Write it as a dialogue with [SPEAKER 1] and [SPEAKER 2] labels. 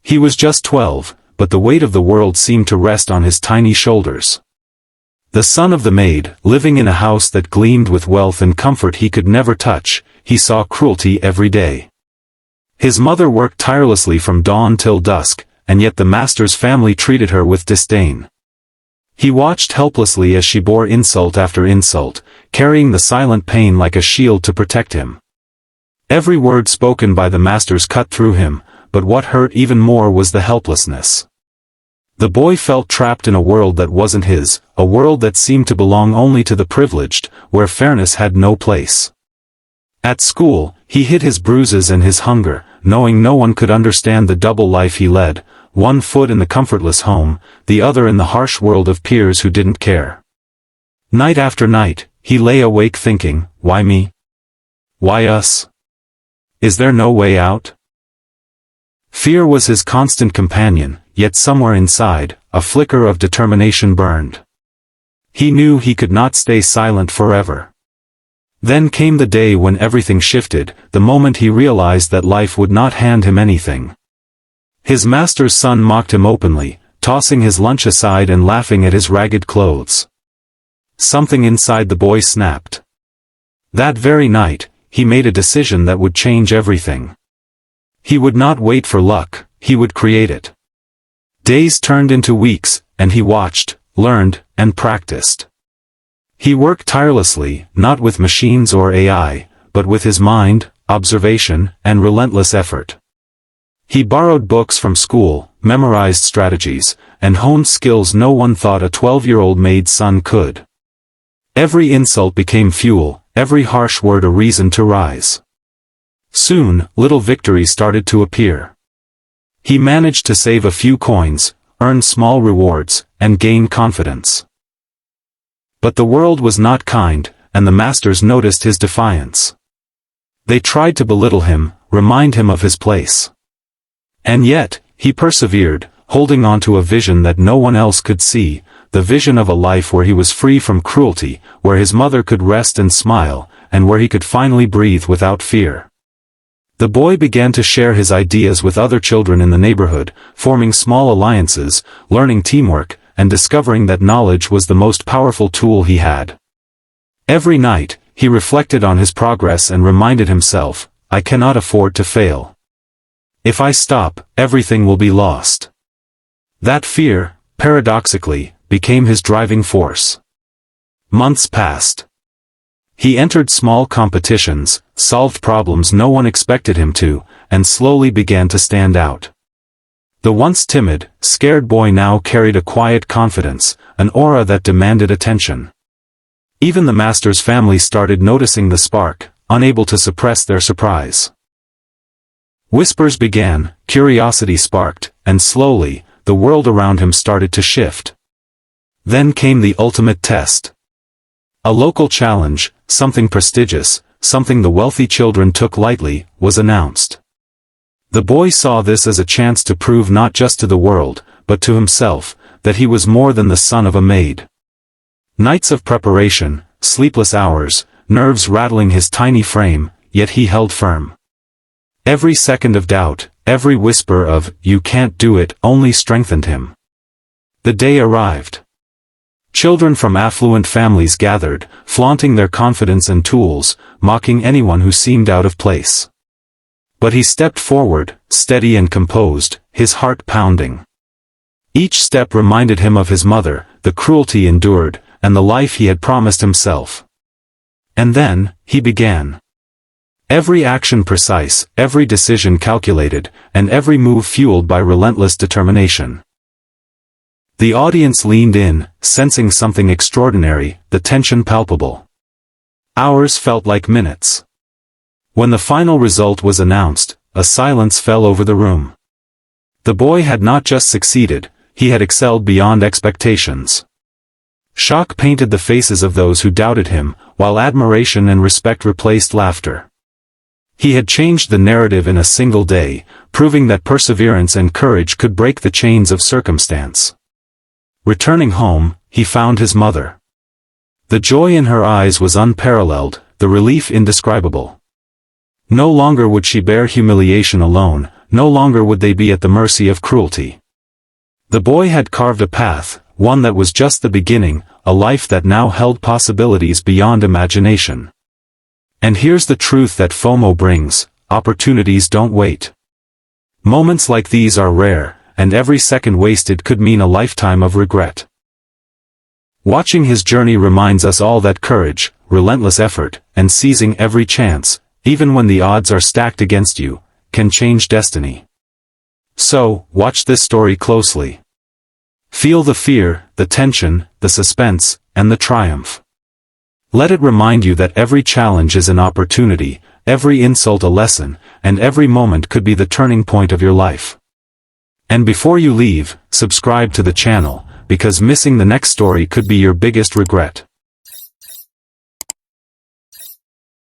[SPEAKER 1] He was just 12, but the weight of the world seemed to rest on his tiny shoulders. The son of the maid, living in a house that gleamed with wealth and comfort he could never touch, he saw cruelty every day. His mother worked tirelessly from dawn till dusk, and yet the master's family treated her with disdain. He watched helplessly as she bore insult after insult, carrying the silent pain like a shield to protect him. Every word spoken by the masters cut through him, but what hurt even more was the helplessness. The boy felt trapped in a world that wasn't his, a world that seemed to belong only to the privileged, where fairness had no place. At school, he hid his bruises and his hunger, knowing no one could understand the double life he led, one foot in the comfortless home, the other in the harsh world of peers who didn't care. Night after night, he lay awake thinking, why me? Why us? Is there no way out? Fear was his constant companion, yet somewhere inside, a flicker of determination burned. He knew he could not stay silent forever. Then came the day when everything shifted, the moment he realized that life would not hand him anything. His master's son mocked him openly, tossing his lunch aside and laughing at his ragged clothes. Something inside the boy snapped. That very night, he made a decision that would change everything. He would not wait for luck, he would create it. Days turned into weeks, and he watched, learned, and practiced. He worked tirelessly, not with machines or AI, but with his mind, observation, and relentless effort. He borrowed books from school, memorized strategies, and honed skills no one thought a 12-year-old maid's son could. Every insult became fuel, every harsh word a reason to rise. Soon, little victories started to appear. He managed to save a few coins, earn small rewards, and gain confidence. But the world was not kind, and the masters noticed his defiance. They tried to belittle him, remind him of his place. And yet, he persevered, holding on to a vision that no one else could see, the vision of a life where he was free from cruelty, where his mother could rest and smile, and where he could finally breathe without fear. The boy began to share his ideas with other children in the neighborhood, forming small alliances, learning teamwork, and discovering that knowledge was the most powerful tool he had. Every night, he reflected on his progress and reminded himself, I cannot afford to fail. If I stop, everything will be lost. That fear, paradoxically, became his driving force. Months passed. He entered small competitions, solved problems no one expected him to, and slowly began to stand out. The once timid, scared boy now carried a quiet confidence, an aura that demanded attention. Even the master's family started noticing the spark, unable to suppress their surprise. Whispers began, curiosity sparked, and slowly, the world around him started to shift. Then came the ultimate test. A local challenge, something prestigious, something the wealthy children took lightly, was announced. The boy saw this as a chance to prove not just to the world, but to himself, that he was more than the son of a maid. Nights of preparation, sleepless hours, nerves rattling his tiny frame, yet he held firm. Every second of doubt, every whisper of, "You can't do it," only strengthened him. The day arrived. Children from affluent families gathered, flaunting their confidence and tools, mocking anyone who seemed out of place. But he stepped forward, steady and composed, his heart pounding. Each step reminded him of his mother, the cruelty endured, and the life he had promised himself. And then, he began. Every action precise, every decision calculated, and every move fueled by relentless determination. The audience leaned in, sensing something extraordinary, the tension palpable. Hours felt like minutes. When the final result was announced, a silence fell over the room. The boy had not just succeeded, he had excelled beyond expectations. Shock painted the faces of those who doubted him, while admiration and respect replaced laughter. He had changed the narrative in a single day, proving that perseverance and courage could break the chains of circumstance. Returning home, he found his mother. The joy in her eyes was unparalleled, the relief indescribable. No longer would she bear humiliation alone, no longer would they be at the mercy of cruelty. The boy had carved a path, one that was just the beginning, a life that now held possibilities beyond imagination. And here's the truth that FOMO brings: opportunities don't wait. Moments like these are rare, and every second wasted could mean a lifetime of regret. Watching his journey reminds us all that courage, relentless effort, and seizing every chance, even when the odds are stacked against you, can change destiny. So, watch this story closely. Feel the fear, the tension, the suspense, and the triumph. Let it remind you that every challenge is an opportunity, every insult a lesson, and every moment could be the turning point of your life. And before you leave, subscribe to the channel, because missing the next story could be your biggest regret.